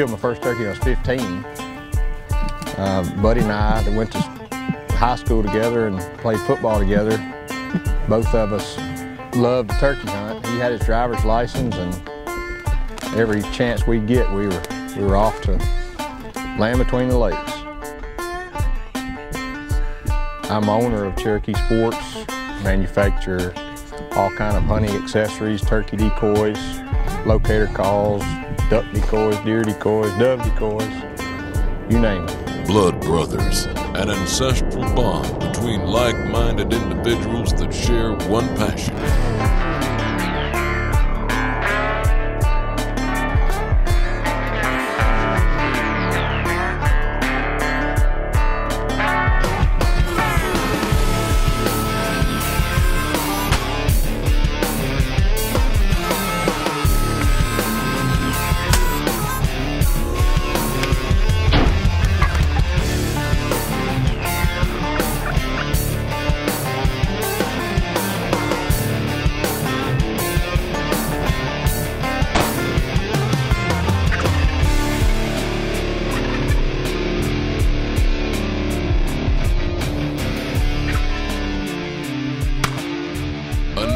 killed my first turkey when I was 15. Buddy and I went to high school together and played football together. Both of us loved the turkey hunt. He had his driver's license, and every chance we'd get, we were off to land between the lakes. I'm owner of Cherokee Sports, manufacture all kind of hunting accessories, turkey decoys, locator calls, duck decoys, deer decoys, dove decoys, you name it. Blood brothers, an ancestral bond between like-minded individuals that share one passion.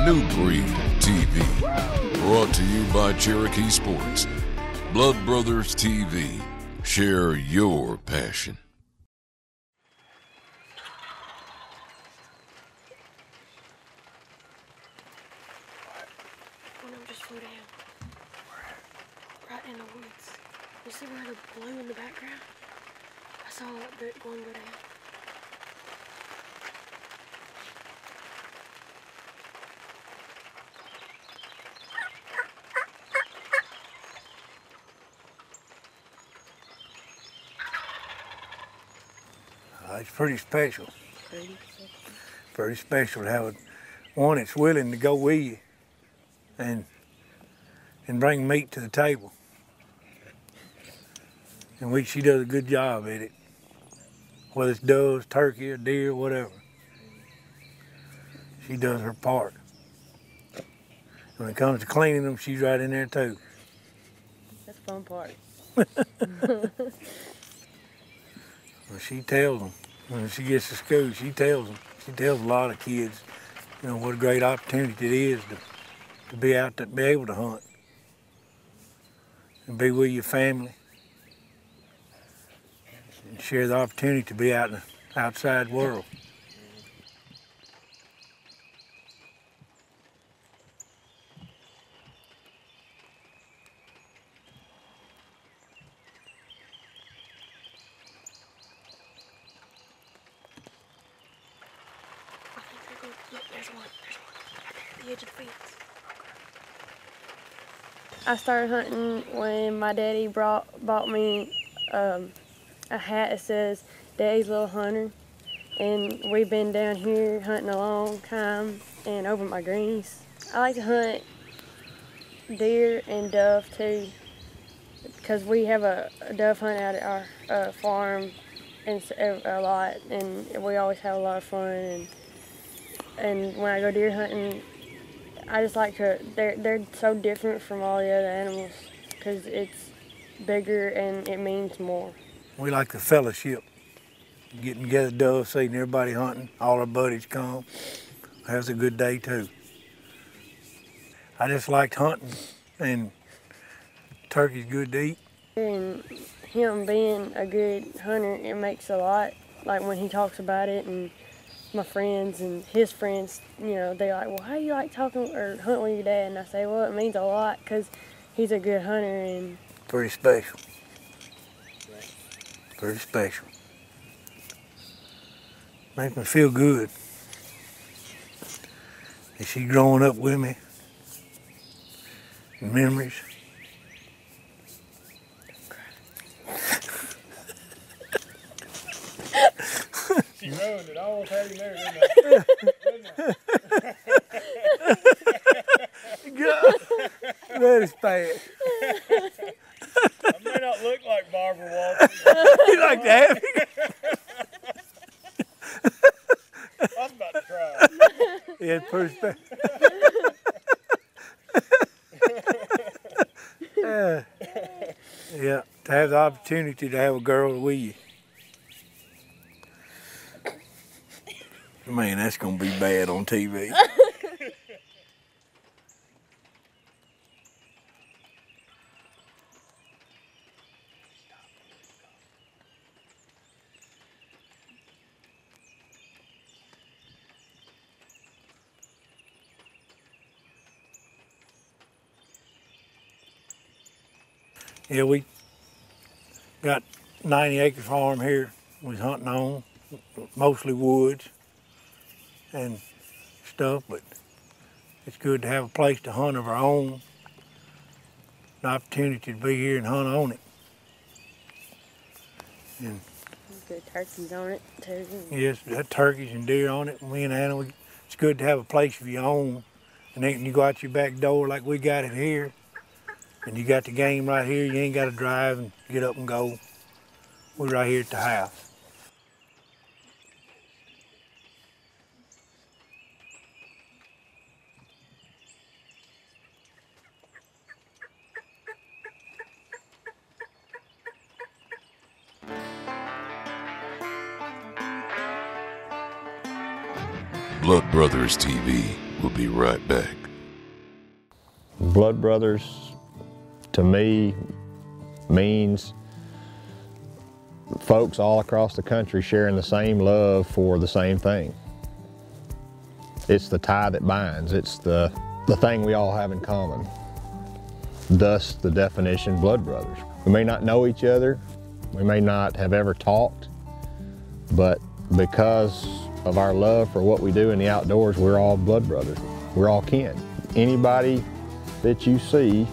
New Breed TV, brought to you by Cherokee Sports. Blood Brothers TV, share your passion. One of them just flew down. Right in the woods. You see where the blue in the background? I saw one go down. It's pretty special. Pretty special to have one that's willing to go with you and bring meat to the table. And she does a good job at it, whether it's doves, turkey, or deer, whatever. She does her part. When it comes to cleaning them, she's right in there too. That's the fun part. Well, she tells them. When she gets to school, she tells them. She tells a lot of kids, you know, what a great opportunity it is to be out, to be able to hunt and be with your family and share the opportunity to be out in the outside world. There's one right there at the edge of the fence. I started hunting when my daddy bought me a hat that says Daddy's Little Hunter, and we've been down here hunting a long time and over my greenies. I like to hunt deer and dove too, because we have a dove hunt out at our farm and a lot, and we always have a lot of fun. And when I go deer hunting, I just like to, they're so different from all the other animals because it's bigger and it means more. We like the fellowship, getting together dove season, everybody hunting, all our buddies come. That's a good day too. I just liked hunting, and turkey's good to eat. And him being a good hunter, it makes a lot, like when he talks about it, and my friends and his friends, you know, they're like, well, how do you like talking or hunting with your dad? And I say, well, it means a lot because he's a good hunter. And pretty special. Pretty special. Makes me feel good. And she growing up with me. Memories. She ruined it. I almost had you there, didn't I? That is bad. I may not look like Barbara Walters. You like to have it? I was about to cry. Yeah, it's pretty special. Yeah. to have the opportunity to have a girl with you. Man, that's gonna be bad on TV. Yeah, we got 90-acre farm here. We was hunting on, mostly woods and stuff, but it's good to have a place to hunt of our own, an opportunity to be here and hunt on it. And Good turkeys on it too. yes, had turkeys and deer on it, and we and Anna, it's good to have a place of your own. And then you go out your back door like we got it here, and you got the game right here. You ain't got to drive and get up and go. We're right here at the house. Blood Brothers TV will be right back. Blood Brothers, to me, means folks all across the country sharing the same love for the same thing. It's the tie that binds. It's the thing we all have in common. Thus, the definition, Blood Brothers. We may not know each other. We may not have ever talked, but because of our love for what we do in the outdoors, we're all blood brothers. We're all kin. Anybody that you see,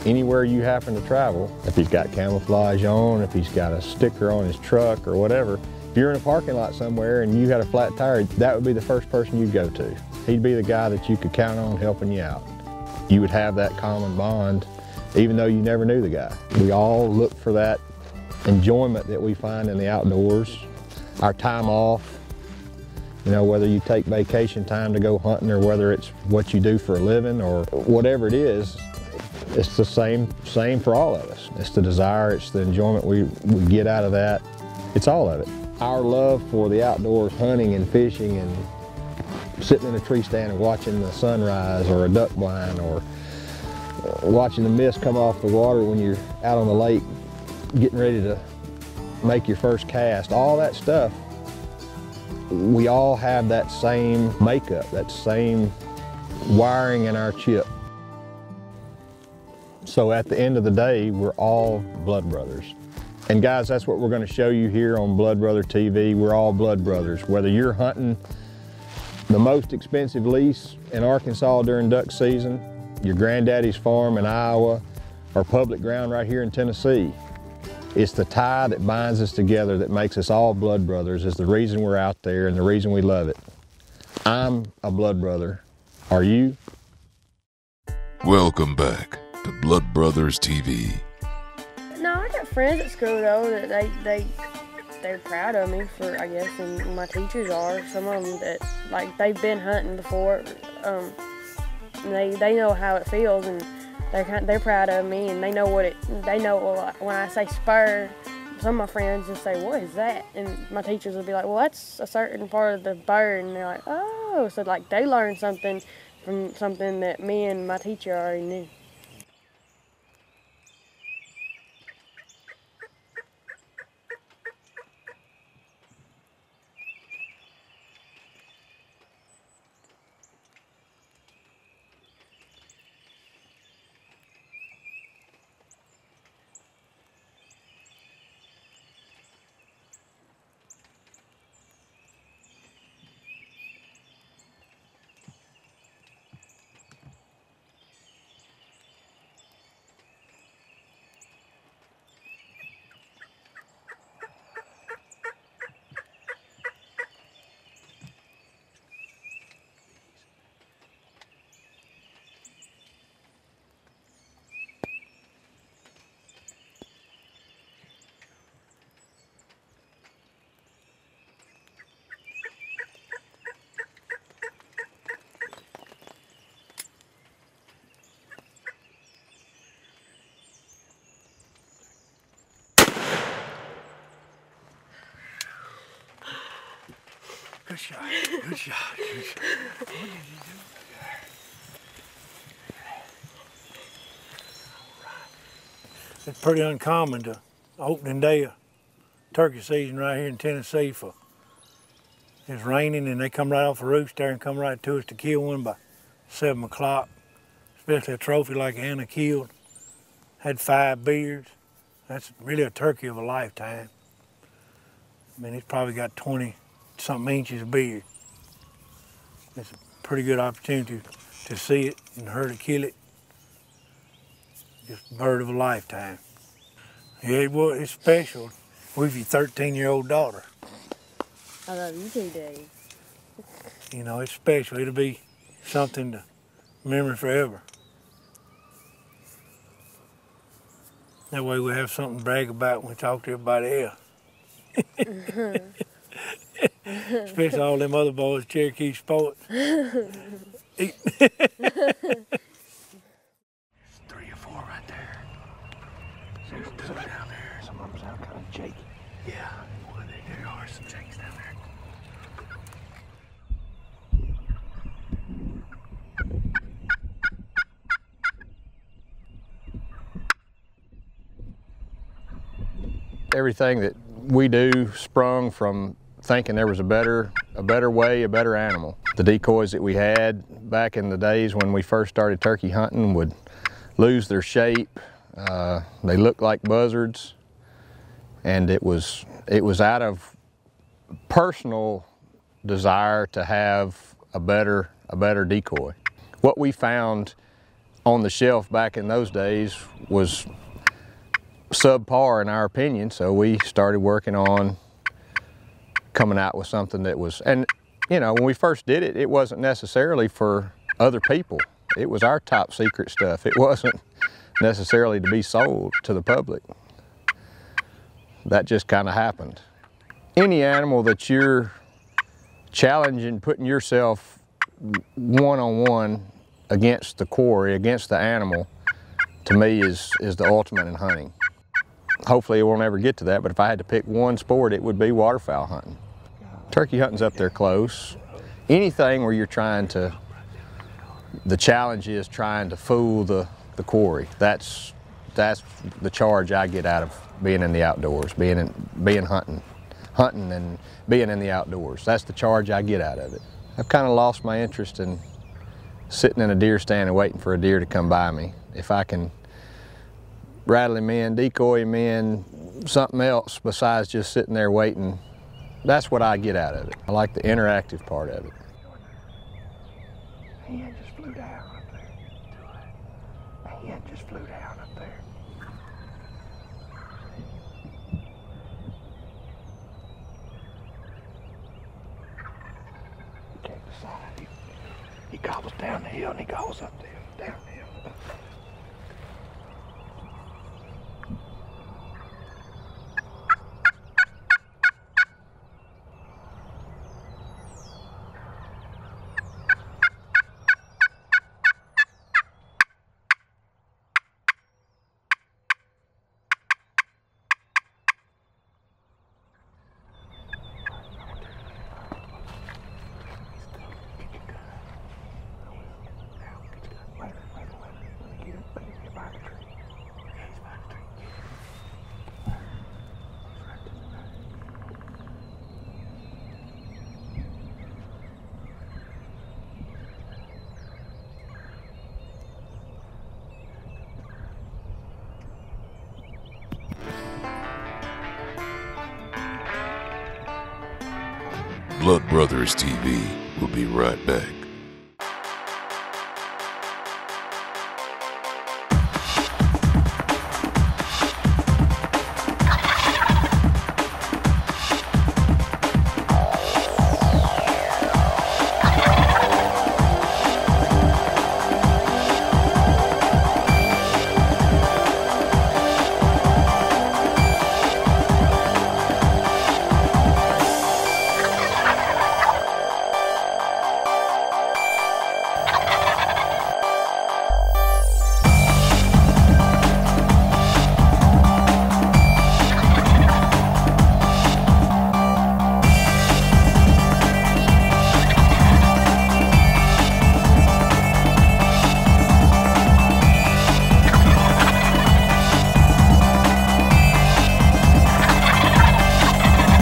anywhere you happen to travel, if he's got camouflage on, if he's got a sticker on his truck or whatever, if you're in a parking lot somewhere and you had a flat tire, that would be the first person you'd go to. He'd be the guy that you could count on helping you out. You would have that common bond, even though you never knew the guy. We all look for that enjoyment that we find in the outdoors, our time off. You know, whether you take vacation time to go hunting or whether it's what you do for a living or whatever it is, it's the same for all of us. It's the desire, it's the enjoyment we get out of that. It's all of it. Our love for the outdoors, hunting and fishing and sitting in a tree stand and watching the sunrise or a duck blind or watching the mist come off the water when you're out on the lake getting ready to make your first cast, all that stuff. We all have that same makeup, that same wiring in our chip. So at the end of the day, we're all blood brothers. And guys, that's what we're going to show you here on Blood Brother TV. We're all blood brothers. Whether you're hunting the most expensive lease in Arkansas during duck season, your granddaddy's farm in Iowa, or public ground right here in Tennessee, it's the tie that binds us together that makes us all blood brothers, is the reason we're out there and the reason we love it. I'm a blood brother. Are you? Welcome back to Blood Brothers TV. No, I got friends at school though that they're proud of me for, I guess, and my teachers are. Some of them that like they've been hunting before. And they know how it feels, and they're proud of me, and they know when I say spur, some of my friends just say, "What is that?" And my teachers will be like, "Well, that's a certain part of the bird," and they're like, "Oh," so like they learned something from something that me and my teacher already knew. Good shot. Good shot. Good shot. What did you do? It's pretty uncommon to opening day of turkey season right here in Tennessee for it's raining and they come right off the roost there and come right to us to kill one by 7 o'clock. Especially a trophy like Anna killed. Had 5 beards. That's really a turkey of a lifetime. I mean, it's probably got 20-something inches of beard. It's a pretty good opportunity to see it and her to kill it. Just a bird of a lifetime. Yeah, it's special with your 13-year-old daughter. I love you too, Daddy. You know, it's special. It'll be something to remember forever. That way we have something to brag about when we talk to everybody else. Especially all them other boys, Cherokee sports. 3 or 4 right there. There's 2 down there. Some of them sound kind of shaky. Yeah, boy, there are some shakes down there. Everything that we do sprung from thinking there was a better way, a better animal. The decoys that we had back in the days when we first started turkey hunting would lose their shape. They looked like buzzards, and it was out of personal desire to have a better decoy. What we found on the shelf back in those days was subpar in our opinion, so we started working on coming out with something that was, and you know, when we first did it, it wasn't necessarily for other people. It was our top secret stuff. It wasn't necessarily to be sold to the public. That just kind of happened. Any animal that you're challenging, putting yourself one-on-one against the quarry, against the animal, to me is the ultimate in hunting. Hopefully it won't ever get to that, but if I had to pick one sport, it would be waterfowl hunting. Turkey hunting's up there close. Anything where you're trying to, the challenge is trying to fool the quarry. That's the charge I get out of being in the outdoors, being hunting and being in the outdoors. That's the charge I get out of it. I've kind of lost my interest in sitting in a deer stand and waiting for a deer to come by me. If I can rattle him in, decoy him in, something else besides just sitting there waiting, that's what I get out of it. I like the interactive part of it. A hen just flew down up there. A hen just flew down up there. He can't decide. He gobbles down the hill and he gobbles up there, down the hill. Blood Brothers TV will be right back.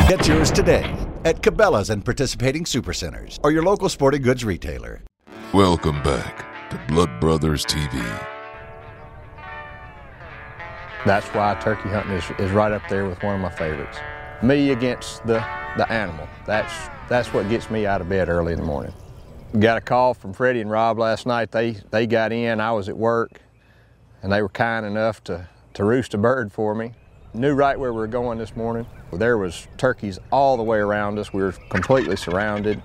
Get yours today at Cabela's and participating supercenters or your local sporting goods retailer. Welcome back to Blood Brothers TV. That's why turkey hunting is right up there with one of my favorites. Me against the animal. That's what gets me out of bed early in the morning. Got a call from Freddie and Rob last night. They got in, I was at work, and they were kind enough to roost a bird for me. Knew right where we were going this morning. There was turkeys all the way around us. We were completely surrounded.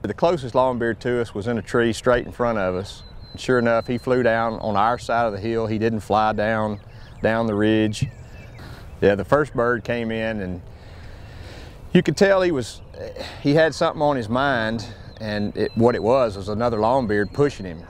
The closest longbeard to us was in a tree straight in front of us. Sure enough, he flew down on our side of the hill. He didn't fly down the ridge. Yeah, the first bird came in, and you could tell he had something on his mind, and what it was another longbeard pushing him.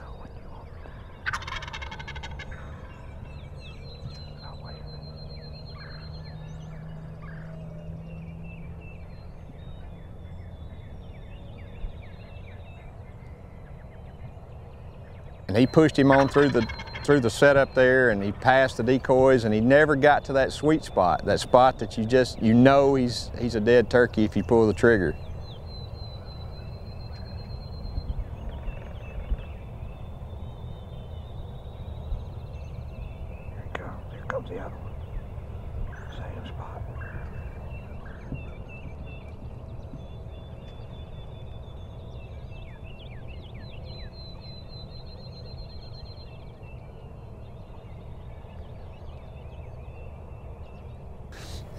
And he pushed him on through the setup there, and he passed the decoys, and he never got to that sweet spot, that spot that you know he's a dead turkey if you pull the trigger. Here comes the other one. Same spot.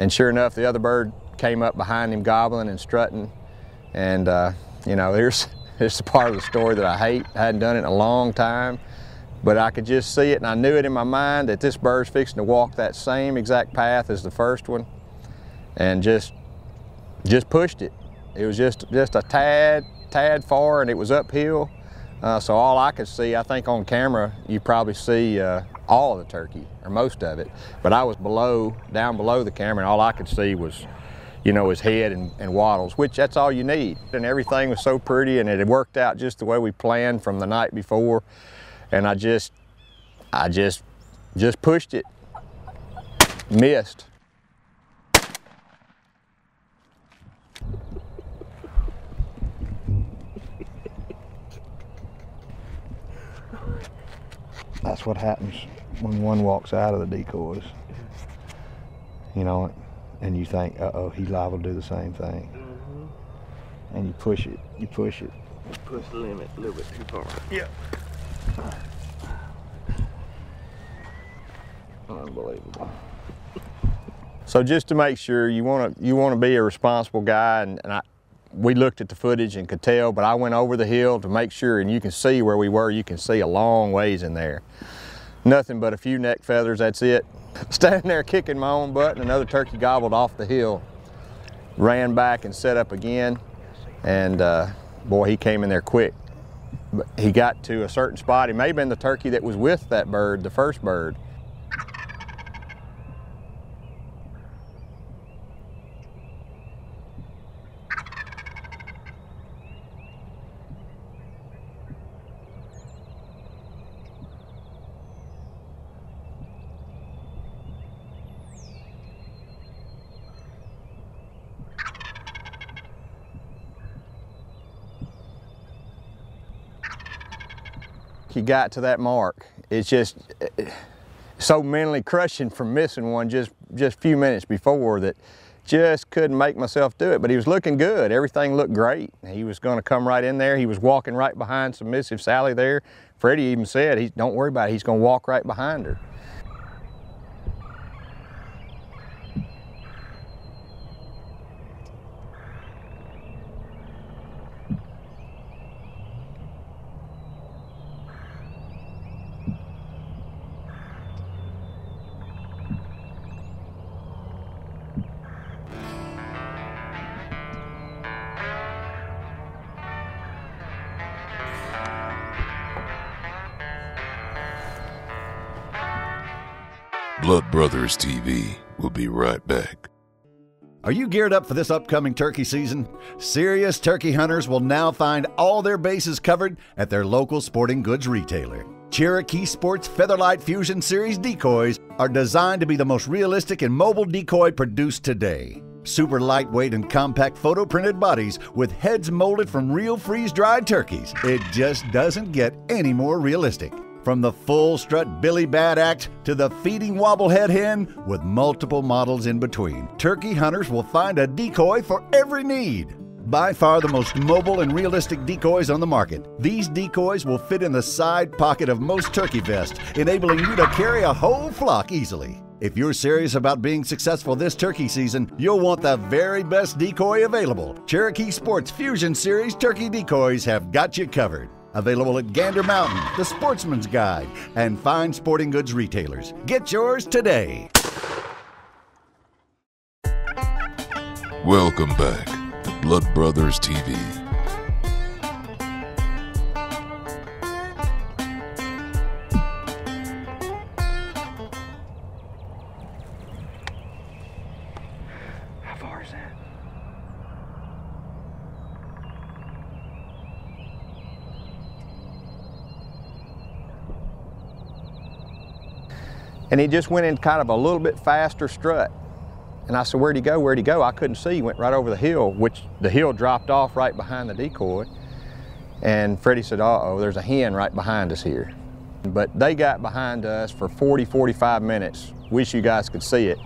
And sure enough, the other bird came up behind him gobbling and strutting. And you know, here's the part of the story that I hate. I hadn't done it in a long time, but I could just see it, and I knew it in my mind that this bird's fixing to walk that same exact path as the first one, and just pushed it. It was just a tad far, and it was uphill. So all I could see, I think on camera, you probably see all of the turkey, or most of it. But I was down below the camera, and all I could see was, you know, his head and wattles, which that's all you need. And everything was so pretty, and it had worked out just the way we planned from the night before. And I just pushed it, missed. That's what happens when one walks out of the decoys, you know, and you think, uh-oh, he's liable to do the same thing. Mm-hmm. And you push it. Push the limit a little bit too far. Yeah. Unbelievable. So just to make sure, you want to be a responsible guy, and we looked at the footage and could tell, but I went over the hill to make sure, and you can see where we were. You can see a long ways in there. Nothing but a few neck feathers, that's it. Standing there kicking my own butt, and another turkey gobbled off the hill. Ran back and set up again, and boy, he came in there quick. But he got to a certain spot. It may have been the turkey that was with that bird, the first bird. He got to that mark. It's just so mentally crushing from missing one just a few minutes before that just couldn't make myself do it. But he was looking good. Everything looked great. He was going to come right in there. He was walking right behind Submissive Sally there. Freddie even said, don't worry about it, he's going to walk right behind her. Blood Brothers TV will be right back. Are you geared up for this upcoming turkey season? Serious turkey hunters will now find all their bases covered at their local sporting goods retailer. Cherokee Sports Featherlight Fusion Series decoys are designed to be the most realistic and mobile decoy produced today. Super lightweight and compact photo printed bodies with heads molded from real freeze-dried turkeys. It just doesn't get any more realistic. From the full strut Billy Bad Act to the feeding wobblehead hen with multiple models in between, turkey hunters will find a decoy for every need. By far the most mobile and realistic decoys on the market, these decoys will fit in the side pocket of most turkey vests, enabling you to carry a whole flock easily. If you're serious about being successful this turkey season, you'll want the very best decoy available. Cherokee Sports Fusion Series turkey decoys have got you covered. Available at Gander Mountain, The Sportsman's Guide, and fine sporting goods retailers. Get yours today. Welcome back to Blood Brothers TV. How far is that? And he just went in kind of a little bit faster strut. And I said, where'd he go? Where'd he go? I couldn't see. He went right over the hill, which the hill dropped off right behind the decoy. And Freddie said, uh-oh, there's a hen right behind us here. But they got behind us for 40, 45 minutes. Wish you guys could see it.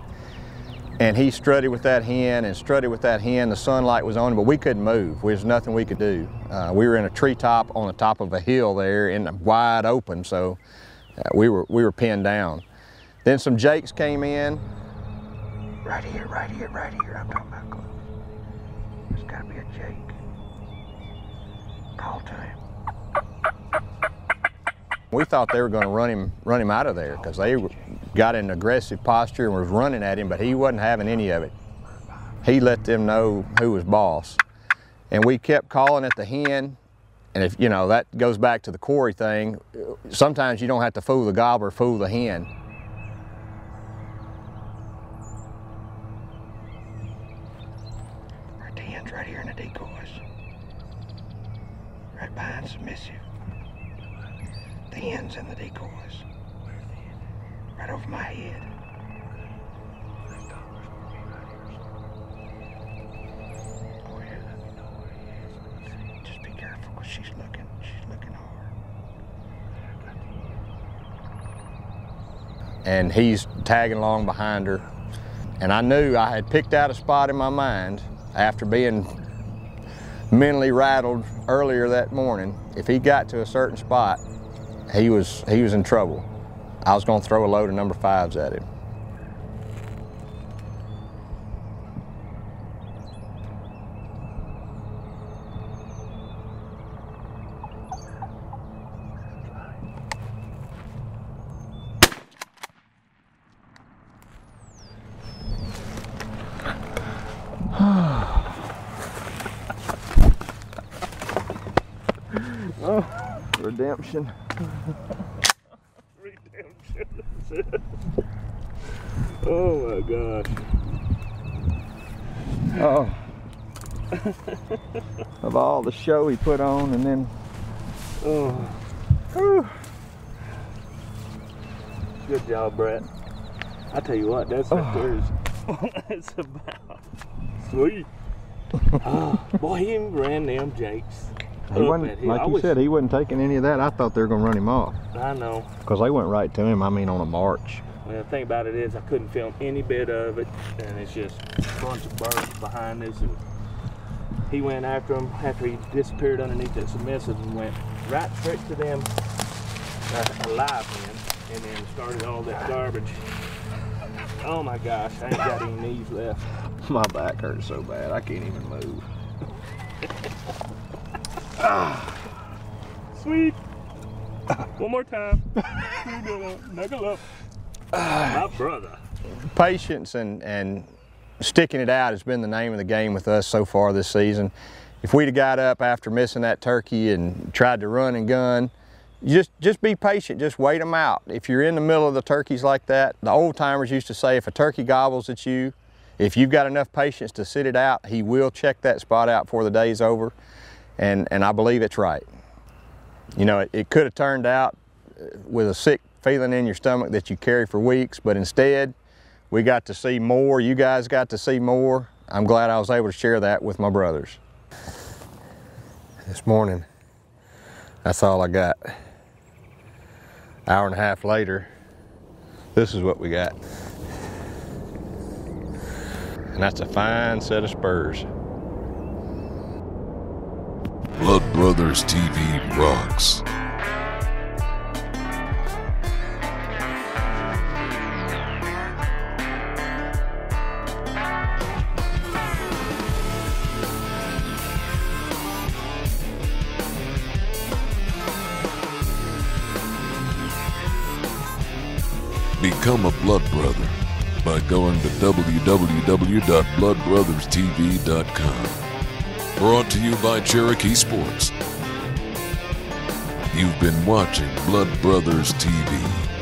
And he strutted with that hen and strutted with that hen. The sunlight was on him, but we couldn't move. There's nothing we could do. We were in a treetop on the top of a hill there in wide open, so we were pinned down. Then some jakes came in. Right here, right here, right here. I'm talking about close. There's gotta be a jake. Call to him. We thought they were gonna run him out of there because they got in an aggressive posture and was running at him, but he wasn't having any of it. He let them know who was boss. And we kept calling at the hen. And if, you know, that goes back to the quarry thing. Sometimes you don't have to fool the gobbler, fool the hen. Right here in the decoys. Right behind submissive. The hens in the decoys. Right over my head. Oh yeah. Just be careful because she's looking hard. And he's tagging along behind her. And I knew I had picked out a spot in my mind after being mentally rattled earlier that morning. If he got to a certain spot, he was in trouble. I was going to throw a load of number 5s at him. Oh, redemption. Redemption. Oh my gosh. Oh. Of all the show he put on, and then. Oh. Whew. Good job, Brett. I tell you what, that's what there's. It's about. Sweet. Oh, boy, he ran them jakes. He wasn't, like you said, he wasn't taking any of that. I thought they were going to run him off. I know. Because they went right to him, I mean on a march. Well, the thing about it is I couldn't film any bit of it, and it's just a bunch of birds behind us. And he went after him after he disappeared underneath that submissive and went right straight to them alive hen, and then started all that garbage. Oh my gosh, I ain't got any knees left. My back hurts so bad, I can't even move. Sweet. One more time. Knuckle up. My brother. Patience and sticking it out has been the name of the game with us so far this season. If we'd have got up after missing that turkey and tried to run and gun, just be patient, just wait them out. If you're in the middle of the turkeys like that, the old timers used to say if a turkey gobbles at you, if you've got enough patience to sit it out, he will check that spot out before the day's over, and I believe it's right. You know, it could have turned out with a sick feeling in your stomach that you carry for weeks, but instead, we got to see more. You guys got to see more. I'm glad I was able to share that with my brothers. This morning, that's all I got. Hour and a half later, this is what we got. And that's a fine set of spurs. Blood Brothers TV rocks. Become a Blood Brother by going to www.bloodbrotherstv.com. Brought to you by Cherokee Sports. You've been watching Blood Brothers TV.